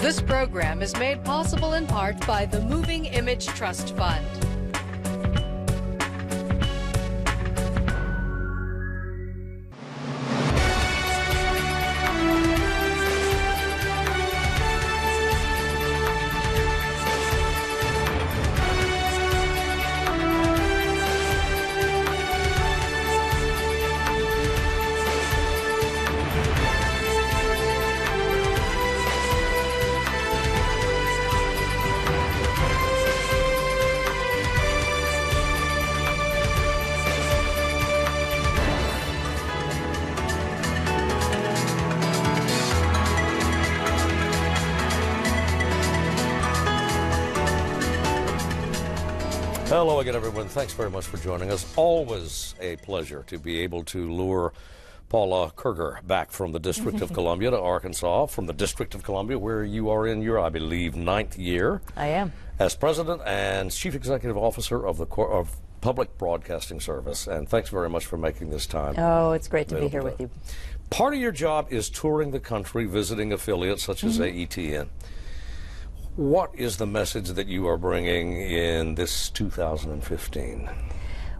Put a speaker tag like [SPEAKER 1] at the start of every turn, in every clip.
[SPEAKER 1] This program is made possible in part by the Moving Image Trust Fund.
[SPEAKER 2] Hello again, everyone. Thanks very much for joining us. Always a pleasure to be able to lure Paula Kerger back from the District of Columbia to Arkansas, from the District of Columbia, where you are in your, I believe, 9th year.
[SPEAKER 3] I am.
[SPEAKER 2] As President and Chief Executive Officer of the Public Broadcasting Service. And thanks very much for making this time.
[SPEAKER 3] Oh, it's great to be here with you.
[SPEAKER 2] Part of your job is touring the country, visiting affiliates such as AETN. What is the message that you are bringing in this 2015?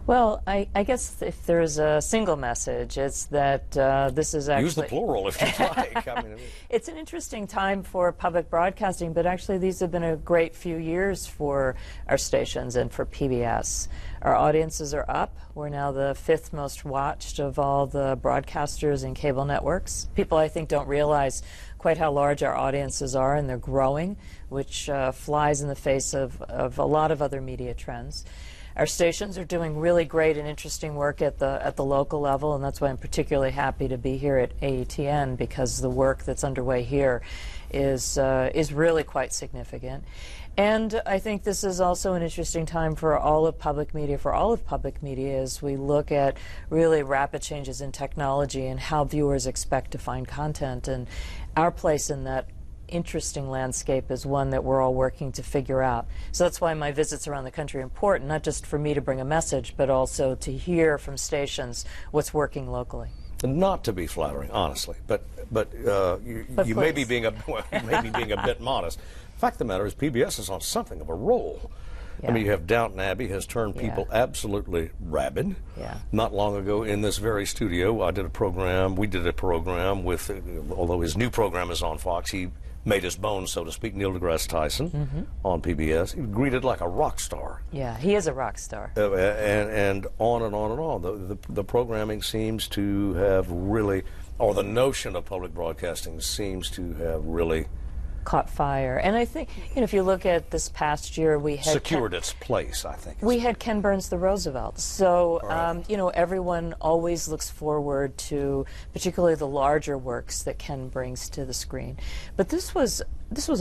[SPEAKER 3] Well, I guess if there's a single message, it's that this is actually...
[SPEAKER 2] Use the plural if you like.
[SPEAKER 3] It's an interesting time for public broadcasting, but actually these have been a great few years for our stations and for PBS. Our audiences are up. We're now the 5th most watched of all the broadcasters and cable networks. People, I think, don't realize quite how large our audiences are, and they're growing, which flies in the face of a lot of other media trends. Our stations are doing really great and interesting work at the local level, and that's why I'm particularly happy to be here at AETN, because the work that's underway here is really quite significant. And I think this is also an interesting time for all of public media, as we look at really rapid changes in technology and how viewers expect to find content. And our place in that interesting landscape is one that we're all working to figure out. So that's why my visits around the country are important, not just for me to bring a message, but also to hear from stations what's working locally.
[SPEAKER 2] Not to be flattering, honestly, but you may be being a bit modest. The fact of the matter is, PBS is on something of a roll. Yeah. I mean, you have Downton Abbey has turned people absolutely rabid.
[SPEAKER 3] Yeah.
[SPEAKER 2] Not long ago in this very studio, we did a program with, although his new program is on Fox, he made his bones, so to speak, Neil deGrasse Tyson on PBS. He greeted like a rock star.
[SPEAKER 3] Yeah, he is a rock star.
[SPEAKER 2] And on and on and on. The programming seems to have really, or the notion of public broadcasting seems to have really
[SPEAKER 3] caught fire. And I think, if you look at this past year, we had
[SPEAKER 2] secured its place, I think.
[SPEAKER 3] We had Ken Burns' The Roosevelt. So, everyone always looks forward to particularly the larger works that Ken brings to the screen. But this was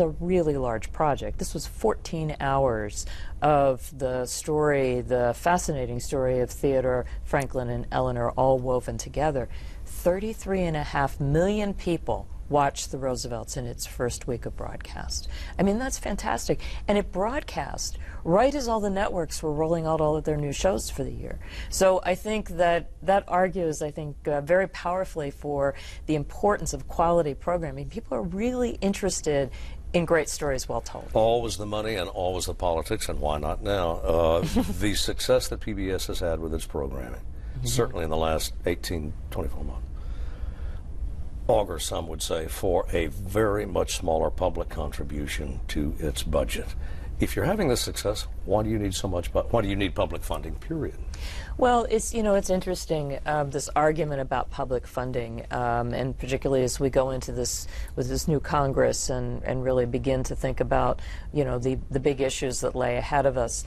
[SPEAKER 3] a really large project. This was 14 hours of the story, the fascinating story of Theodore, Franklin, and Eleanor all woven together. 33.5 million people watched The Roosevelts in its first week of broadcast. I mean, that's fantastic. And it broadcast right as all the networks were rolling out all of their new shows for the year. So I think that argues, very powerfully for the importance of quality programming. People are really interested in great stories well told.
[SPEAKER 2] Always the money and always the politics, and why not now? The success that PBS has had with its programming, certainly in the last 18, 24 months, augurs, some would say, for a very much smaller public contribution to its budget. If you're having this success, why do you need so much? Why do you need public funding? Period.
[SPEAKER 3] Well, it's interesting, this argument about public funding, and particularly as we go into this with this new Congress and really begin to think about the big issues that lay ahead of us.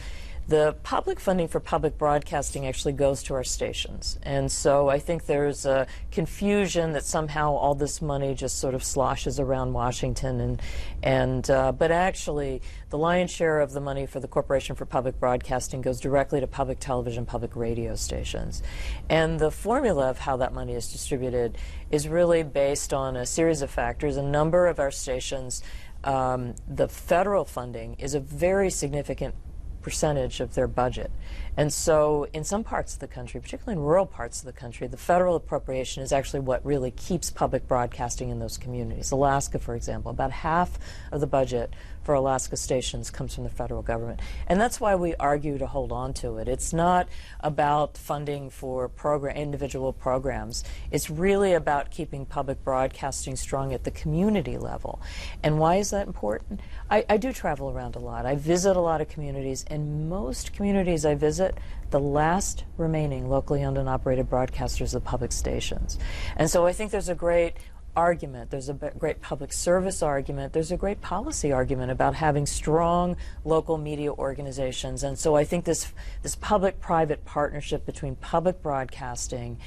[SPEAKER 3] The public funding for public broadcasting actually goes to our stations. And so I think there's a confusion that somehow all this money just sort of sloshes around Washington. But actually, the lion's share of the money for the Corporation for Public Broadcasting goes directly to public television, public radio stations. And the formula of how that money is distributed is really based on a series of factors. A number of our stations, the federal funding is a very significant percentage of their budget. And so in some parts of the country, particularly in rural parts of the country, the federal appropriation is actually what really keeps public broadcasting in those communities. Alaska, for example, about half of the budget for Alaska stations comes from the federal government. And that's why we argue to hold on to it. It's not about funding for individual programs. It's really about keeping public broadcasting strong at the community level. And why is that important? I do travel around a lot. I visit a lot of communities, and most communities I visit, the last remaining locally owned and operated broadcasters are the public stations. And so I think there's a great argument, there's a great public service argument, there's a great policy argument about having strong local media organizations. And so I think this public-private partnership between public broadcasting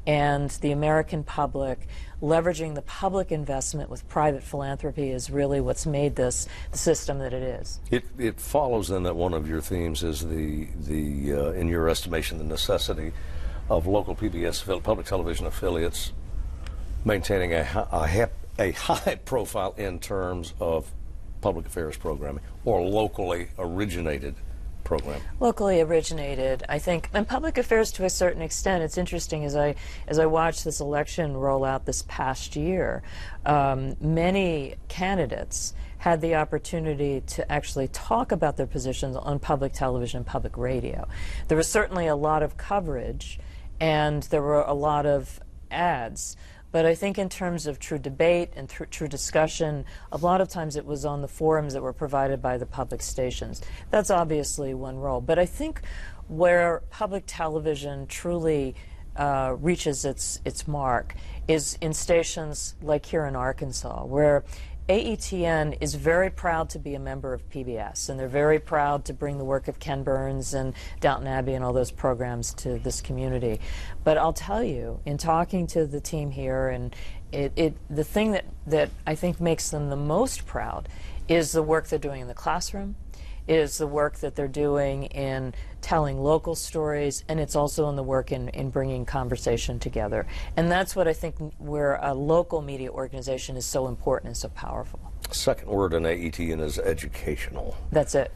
[SPEAKER 3] and the American public, leveraging the public investment with private philanthropy, is really what's made this the system that it is.
[SPEAKER 2] It follows then that one of your themes is in your estimation, the necessity of local PBS public television affiliates maintaining a high profile in terms of public affairs programming or locally originated programming.
[SPEAKER 3] Locally originated, I think, and public affairs to a certain extent. It's interesting as I watched this election roll out this past year, many candidates had the opportunity to actually talk about their positions on public television and public radio. There was certainly a lot of coverage, and there were a lot of ads. But I think in terms of true debate and true discussion, a lot of times it was on the forums that were provided by the public stations. That's obviously one role. But I think where public television truly reaches its mark is in stations like here in Arkansas, where AETN is very proud to be a member of PBS, and they're very proud to bring the work of Ken Burns and Downton Abbey and all those programs to this community. But I'll tell you, in talking to the team here, and the thing that I think makes them the most proud is the work they're doing in the classroom, is the work that they're doing in telling local stories, and it's also in the work in bringing conversation together. And that's what I think where a local media organization is so important and so powerful.
[SPEAKER 2] Second word in AETN is educational.
[SPEAKER 3] That's it.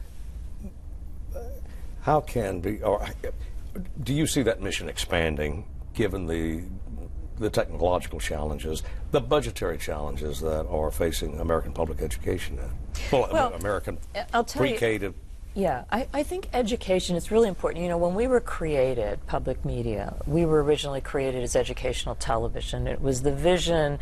[SPEAKER 2] How do you see that mission expanding given the technological challenges, the budgetary challenges that are facing American public education now? Well, American pre-K to...
[SPEAKER 3] Yeah, I think education is really important. You know, when we were created, public media, we were originally created as educational television. It was the vision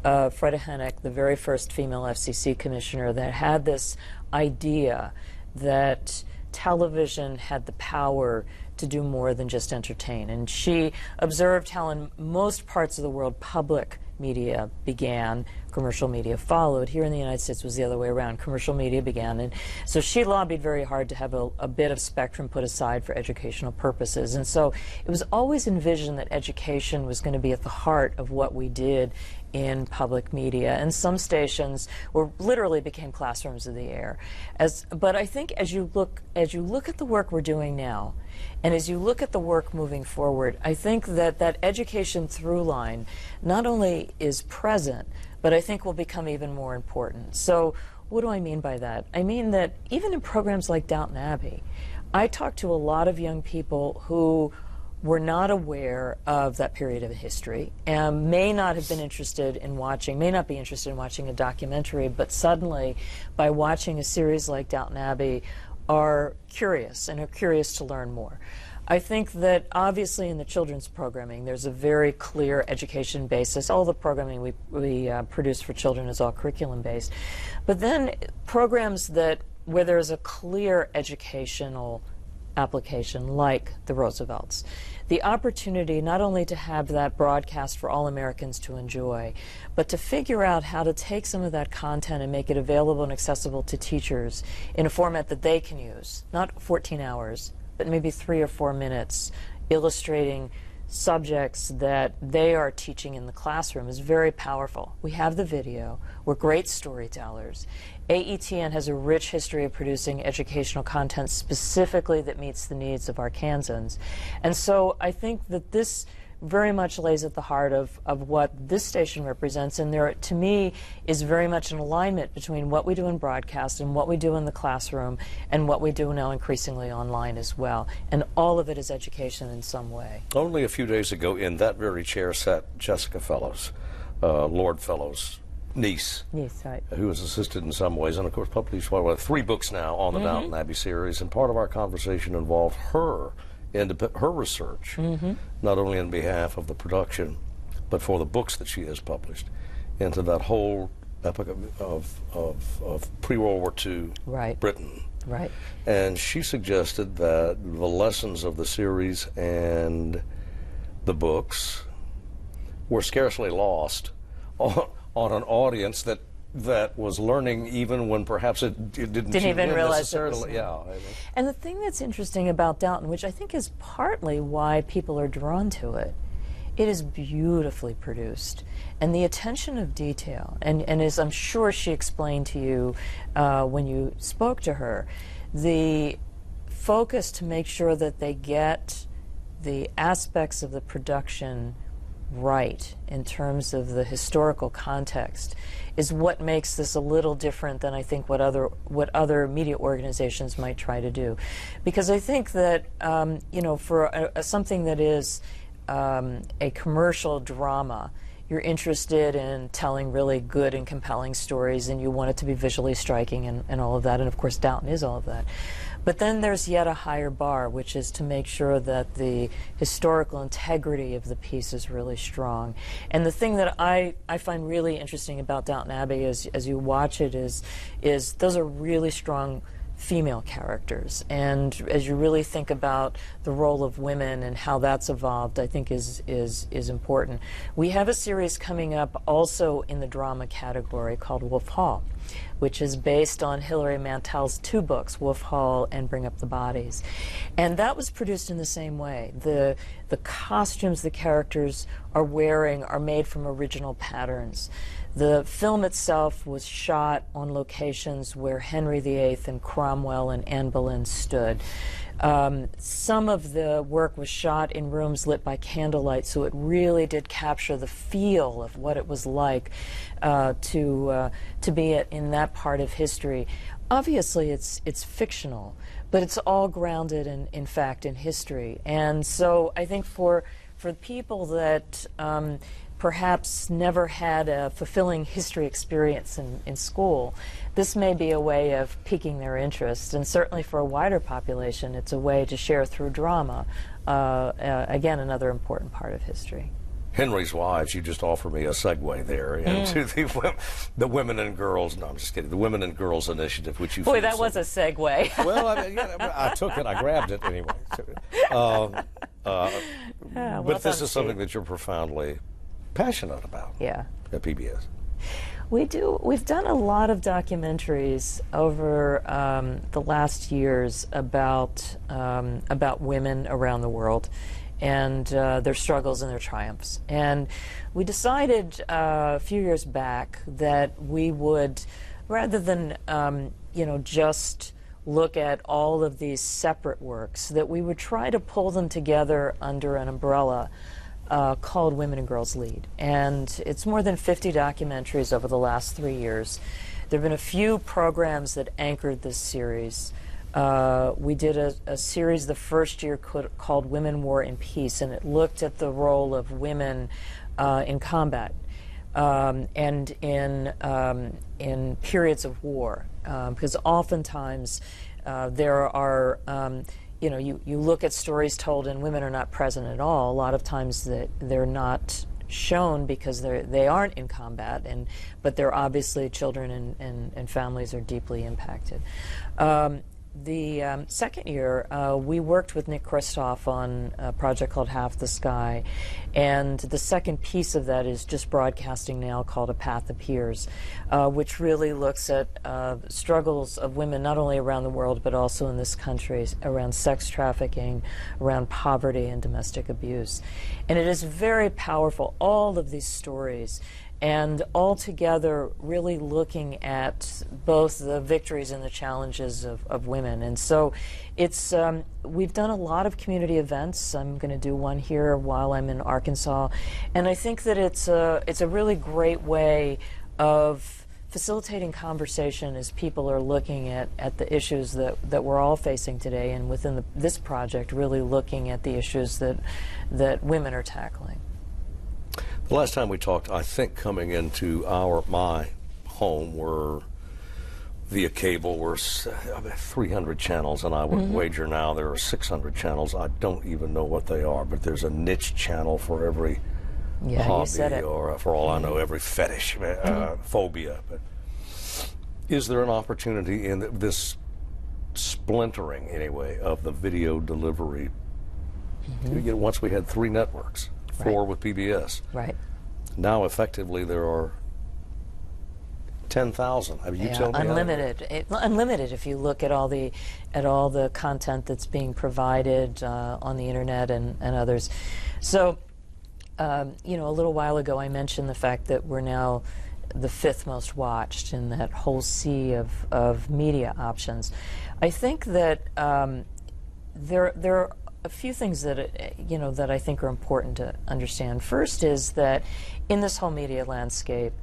[SPEAKER 3] of Freda Hennick, the very first female FCC commissioner, that had this idea that television had the power to do more than just entertain. And she observed how in most parts of the world public media began, commercial media followed. Here in the United States it was the other way around. Commercial media began, and so she lobbied very hard to have a bit of spectrum put aside for educational purposes. And so it was always envisioned that education was going to be at the heart of what we did in public media, and some stations literally became classrooms of the air. But I think as you look at the work we're doing now, and as you look at the work moving forward, I think that education through line not only is present, but I think will become even more important. So what do I mean by that? I mean that even in programs like Downton Abbey, I talk to a lot of young people who were not aware of that period of history and may not be interested in watching a documentary, but suddenly by watching a series like Downton Abbey are curious and are curious to learn more. I think that obviously in the children's programming there's a very clear education basis. All the programming we produce for children is all curriculum based. But then programs where there's a clear educational application, like the Roosevelts, the opportunity not only to have that broadcast for all Americans to enjoy, but to figure out how to take some of that content and make it available and accessible to teachers in a format that they can use, not 14 hours, but maybe 3 or 4 minutes, illustrating subjects that they are teaching in the classroom is very powerful. We have the video. We're great storytellers. AETN has a rich history of producing educational content specifically that meets the needs of Arkansans. And so I think that this very much lays at the heart of what this station represents, and there, to me, is very much an alignment between what we do in broadcast and what we do in the classroom and what we do now increasingly online as well. And all of it is education in some way.
[SPEAKER 2] Only a few days ago, in that very chair sat Jessica Fellows, Lord Fellows' niece,
[SPEAKER 3] Right.
[SPEAKER 2] who has assisted in some ways, and of course published 3 books now on the Downton Abbey series. And part of our conversation involved her research, not only on behalf of the production, but for the books that she has published, into that whole epoch of pre-World War II Britain.
[SPEAKER 3] Right.
[SPEAKER 2] And she suggested that the lessons of the series and the books were scarcely lost on an audience that was learning even when perhaps it didn't
[SPEAKER 3] even realize
[SPEAKER 2] necessarily.
[SPEAKER 3] And the thing that's interesting about Downton, which I think is partly why people are drawn to it, it is beautifully produced. And the attention of detail, and as I'm sure she explained to you when you spoke to her, the focus to make sure that they get the aspects of the production right in terms of the historical context is what makes this a little different than I think what other media organizations might try to do. Because I think that for something that is a commercial drama, you're interested in telling really good and compelling stories, and you want it to be visually striking and all of that, and of course Downton is all of that. But then there's yet a higher bar, which is to make sure that the historical integrity of the piece is really strong. And the thing that I find really interesting about Downton Abbey is, as you watch it, is those are really strong female characters. And as you really think about the role of women and how that's evolved, I think is important. We have a series coming up also in the drama category called Wolf Hall, which is based on Hilary Mantel's 2 books, Wolf Hall and Bring Up the Bodies. And that was produced in the same way. The costumes the characters are wearing are made from original patterns. The film itself was shot on locations where Henry VIII and Cromwell and Anne Boleyn stood. Some of the work was shot in rooms lit by candlelight, so it really did capture the feel of what it was like to be in that part of history. Obviously, it's fictional, but it's all grounded in fact in history. And so I think for people that perhaps never had a fulfilling history experience in school, this may be a way of piquing their interest. And certainly for a wider population, it's a way to share through drama, again, another important part of history.
[SPEAKER 2] Henry's Wives, you just offer me a segue there into the Women and Girls, no, I'm just kidding, the Women and Girls Initiative, which you...
[SPEAKER 3] Boy, that was a segue.
[SPEAKER 2] Well, I took it, I grabbed it anyway. But this is something that you're profoundly passionate about at PBS.
[SPEAKER 3] We've done a lot of documentaries over the last years about women around the world and their struggles and their triumphs. And we decided a few years back that we would, rather than just look at all of these separate works, that we would try to pull them together under an umbrella called Women and Girls Lead. And it's more than 50 documentaries over the last 3 years. There have been a few programs that anchored this series. We did a series the first year called Women, War, and Peace, and it looked at the role of women in combat and in periods of war. Because oftentimes there are you look at stories told and women are not present at all. A lot of times they're not shown because they aren't in combat, but they're obviously children and families are deeply impacted. The second year, we worked with Nick Kristof on a project called Half the Sky, and the second piece of that is just broadcasting now called A Path Appears, which really looks at struggles of women not only around the world but also in this country around sex trafficking, around poverty and domestic abuse. And it is very powerful, all of these stories. and all together really looking at both the victories and the challenges of women. And so it's we've done a lot of community events. I'm going to do one here while I'm in Arkansas, and I think that it's a really great way of facilitating conversation as people are looking at the issues that we're all facing today, and within this project really looking at the issues that women are tackling.
[SPEAKER 2] The last time we talked, I think coming into my home were via cable were 300 channels, and I would wager now there are 600 channels. I don't even know what they are, but there's a niche channel for every hobby, or for all I know, every fetish, phobia. But is there an opportunity in this splintering, anyway, of the video delivery? Once we had 3 networks. 4 with PBS.
[SPEAKER 3] Right.
[SPEAKER 2] Now, effectively, there are 10,000. Have you told me?
[SPEAKER 3] Unlimited. Unlimited. If you look at all the content that's being provided on the internet and others. So, a little while ago, I mentioned the fact that we're now the 5th most watched in that whole sea of media options. I think that there are a few things that that I think are important to understand. First is that in this whole media landscape,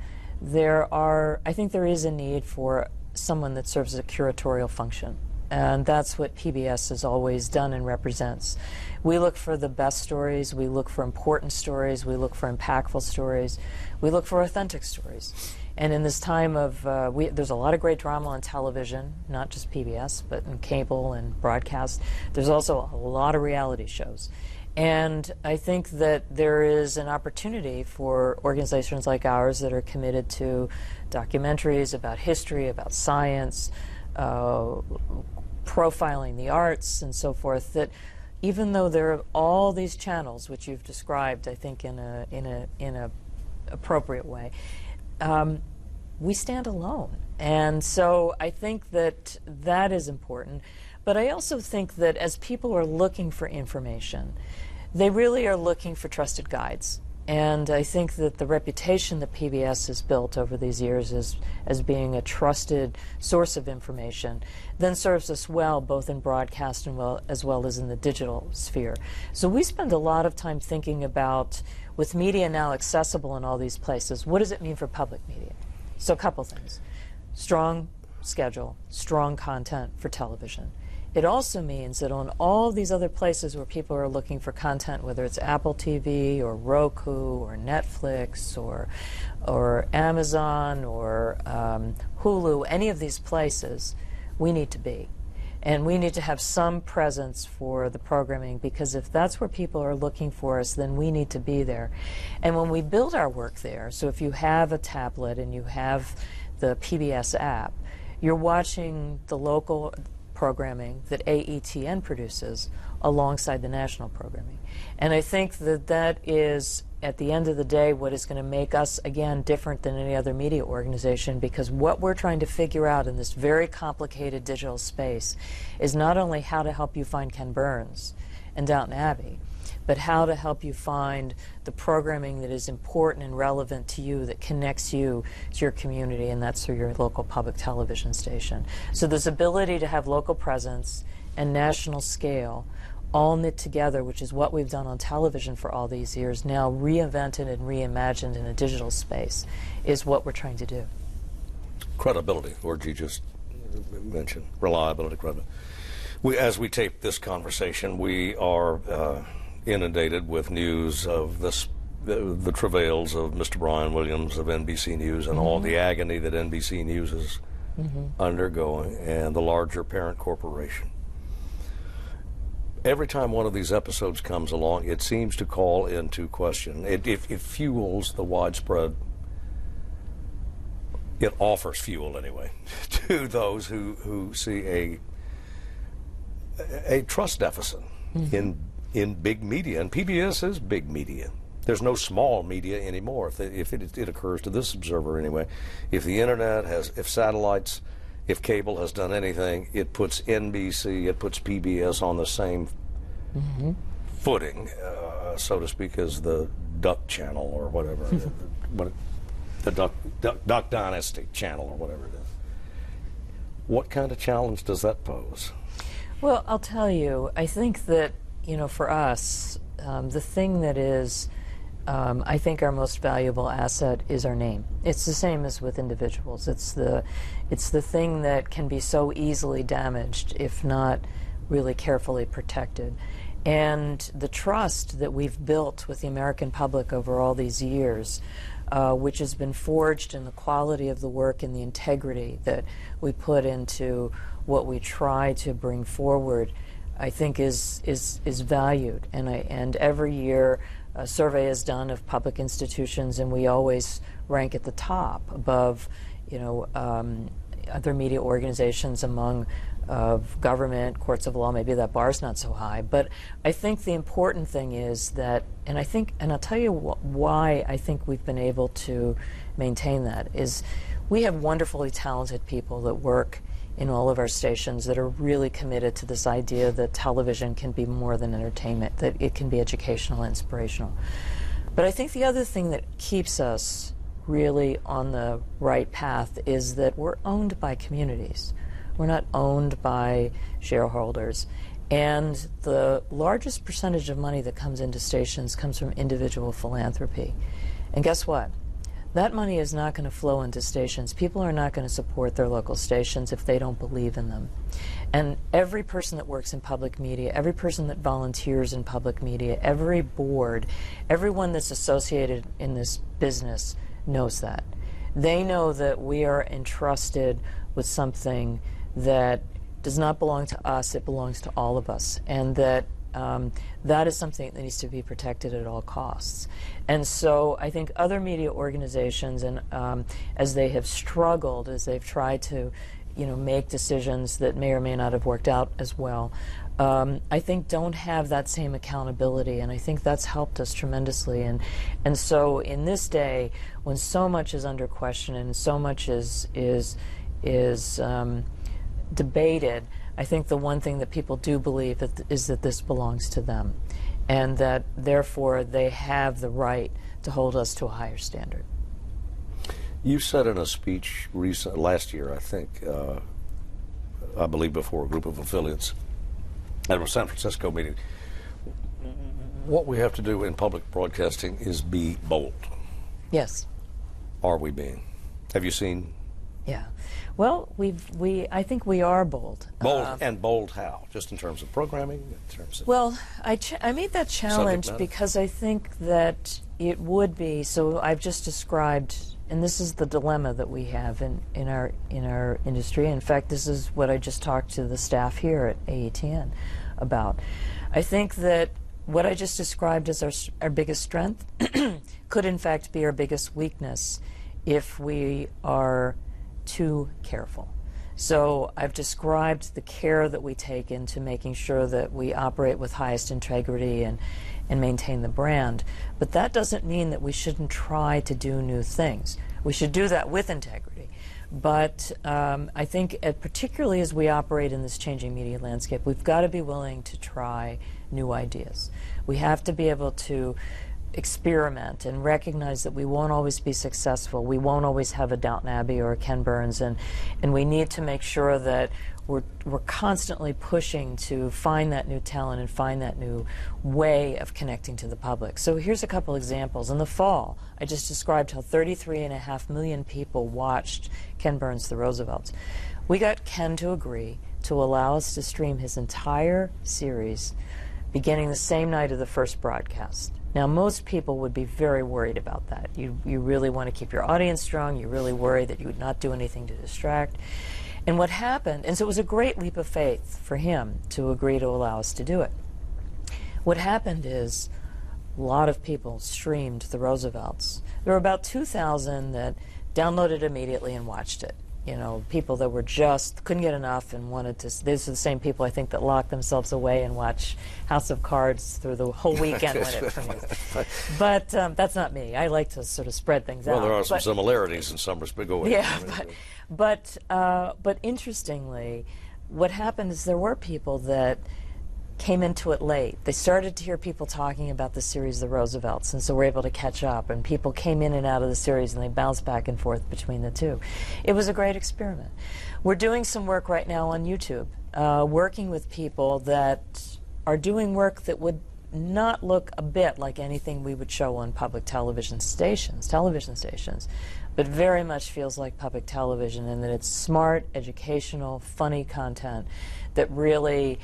[SPEAKER 3] I think there is a need for someone that serves as a curatorial function, and that's what PBS has always done and represents. We look for the best stories, we look for important stories, we look for impactful stories, we look for authentic stories. And in this time of, there's a lot of great drama on television, not just PBS, but in cable and broadcast. There's also a lot of reality shows. And I think that there is an opportunity for organizations like ours that are committed to documentaries about history, about science, profiling the arts, and so forth, that even though there are all these channels, which you've described, I think, in a appropriate way, we stand alone. And so I think that is important. But I also think that as people are looking for information, they really are looking for trusted guides. And I think that the reputation that PBS has built over these years as being a trusted source of information then serves us well, both in broadcast as well as in the digital sphere. So we spend a lot of time thinking about, with media now accessible in all these places, what does it mean for public media? So a couple things. Strong schedule, strong content for television. It also means that on all these other places where people are looking for content, whether it's Apple TV or Roku or Netflix or Amazon or Hulu, any of these places, we need to be. And we need to have some presence for the programming, because if that's where people are looking for us, then we need to be there. And when we build our work there, so if you have a tablet and you have the PBS app, you're watching the local programming that AETN produces alongside the national programming. And I think that is, at the end of the day, what is going to make us, again, different than any other media organization, because what we're trying to figure out in this very complicated digital space is not only how to help you find Ken Burns and Downton Abbey, but how to help you find the programming that is important and relevant to you, that connects you to your community, and that's through your local public television station. So this ability to have local presence and national scale all knit together, which is what we've done on television for all these years, now reinvented and reimagined in a digital space, is what we're trying to do.
[SPEAKER 2] Credibility, word you just mentioned, reliability, credibility. As we tape this conversation, we are inundated with news of the travails of Mr. Brian Williams of NBC News and all the agony that NBC News is undergoing, and the larger parent corporation. Every time one of these episodes comes along, it seems to call into question. It fuels the widespread, it offers fuel anyway, to those who see a trust deficit in big media. And PBS is big media. There's no small media anymore, if it occurs to this observer anyway. If the internet if satellites, if cable has done anything, it puts NBC, it puts PBS on the same footing, so to speak, as the duck channel or whatever. the Duck Dynasty channel or whatever it is. What kind of challenge does that pose?
[SPEAKER 3] Well, I'll tell you, I think that, for us, the thing that is, I think, our most valuable asset is our name. It's the same as with individuals. It's the thing that can be so easily damaged if not really carefully protected. And the trust that we've built with the American public over all these years, which has been forged in the quality of the work and the integrity that we put into what we try to bring forward, I think is valued. And every year a survey is done of public institutions, and we always rank at the top above, other media organizations, among of government, courts of law. Maybe that bar's not so high, but I think the important thing is that, and I'll tell you why I think we've been able to maintain that, is we have wonderfully talented people that work in all of our stations that are really committed to this idea that television can be more than entertainment, that it can be educational, inspirational. But I think the other thing that keeps us really on the right path is that we're owned by communities. We're not owned by shareholders. And the largest percentage of money that comes into stations comes from individual philanthropy. And guess what? That money is not going to flow into stations. People are not going to support their local stations if they don't believe in them. And every person that works in public media, every person that volunteers in public media, every board, everyone that's associated in this business knows that. They know that we are entrusted with something that does not belong to us, it belongs to all of us, and that that is something that needs to be protected at all costs. And so I think other media organizations, and as they have struggled, as they've tried to make decisions that may or may not have worked out as well, I think don't have that same accountability, and I think that's helped us tremendously. And so in this day, when so much is under question and so much is debated, I think the one thing that people do believe is that this belongs to them, and that therefore they have the right to hold us to a higher standard.
[SPEAKER 2] You said in a speech last year, I think, I believe before a group of affiliates at a San Francisco meeting, what we have to do in public broadcasting is be bold.
[SPEAKER 3] Yes. Are
[SPEAKER 2] we being? Have you seen?
[SPEAKER 3] Yeah. Well, I think we are bold.
[SPEAKER 2] Bold, and bold how? Just in terms of programming? In terms of
[SPEAKER 3] well, I made that challenge because I think that it would be, so I've just described, and this is the dilemma that we have in our industry. In fact, this is what I just talked to the staff here at AETN about. I think that what I just described as our biggest strength could in fact be our biggest weakness if we are too careful. So I've described the care that we take into making sure that we operate with highest integrity and maintain the brand. But that doesn't mean that we shouldn't try to do new things. We should do that with integrity. But I think particularly as we operate in this changing media landscape, we've got to be willing to try new ideas. We have to be able to experiment and recognize that we won't always be successful. We won't always have a Downton Abbey or a Ken Burns, and we need to make sure that we're constantly pushing to find that new talent and find that new way of connecting to the public. So here's a couple examples. In the fall, I just described how 33.5 million people watched Ken Burns' The Roosevelts. We got Ken to agree to allow us to stream his entire series beginning the same night of the first broadcast. Now, most people would be very worried about that. You really want to keep your audience strong. You really worry that you would not do anything to distract. And what happened, and so it was a great leap of faith for him to agree to allow us to do it. What happened is a lot of people streamed The Roosevelts. There were about 2,000 that downloaded immediately and watched it. People that were just couldn't get enough and wanted to. These are the same people, I think, that lock themselves away and watch House of Cards through the whole weekend when it premieres. But that's not me. I like to sort of spread things out.
[SPEAKER 2] Well, there are some similarities in some respects. Go ahead.
[SPEAKER 3] Yeah, but interestingly, what happened is there were people that came into it late. They started to hear people talking about the series The Roosevelts, and so we're able to catch up, and people came in and out of the series and they bounced back and forth between the two. It was a great experiment. We're doing some work right now on YouTube, working with people that are doing work that would not look a bit like anything we would show on public television stations, but very much feels like public television in that it's smart, educational, funny content that really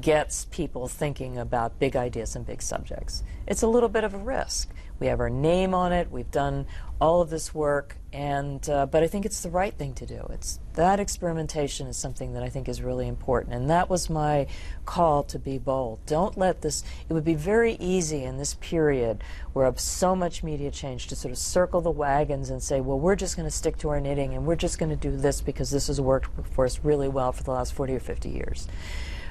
[SPEAKER 3] gets people thinking about big ideas and big subjects. It's a little bit of a risk. We have our name on it, we've done all of this work, and but I think it's the right thing to do. That experimentation is something that I think is really important, and that was my call to be bold. Don't let this, it would be very easy in this period where of so much media change to sort of circle the wagons and say, well, we're just going to stick to our knitting and we're just going to do this because this has worked for us really well for the last 40 or 50 years.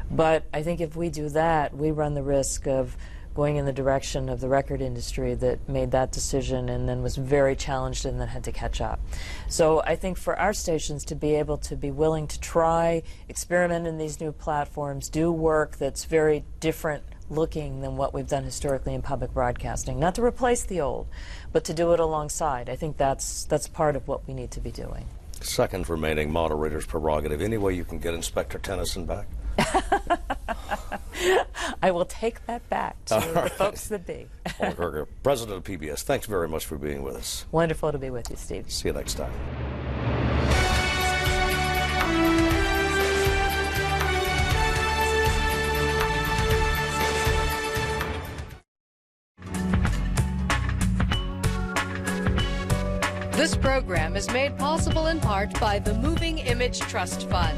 [SPEAKER 3] But I think if we do that, we run the risk of going in the direction of the record industry that made that decision and then was very challenged and then had to catch up. So I think for our stations to be able to be willing to try, experiment in these new platforms, do work that's very different looking than what we've done historically in public broadcasting, not to replace the old, but to do it alongside. I think that's part of what we need to be doing.
[SPEAKER 2] Second remaining moderator's prerogative. Any way you can get Inspector Tennyson back?
[SPEAKER 3] I will take that back to the folks that be.
[SPEAKER 2] Paula Kerger, President of PBS, thanks very much for being with us.
[SPEAKER 3] Wonderful to be with you, Steve.
[SPEAKER 2] See you next time.
[SPEAKER 1] This program is made possible in part by the Moving Image Trust Fund.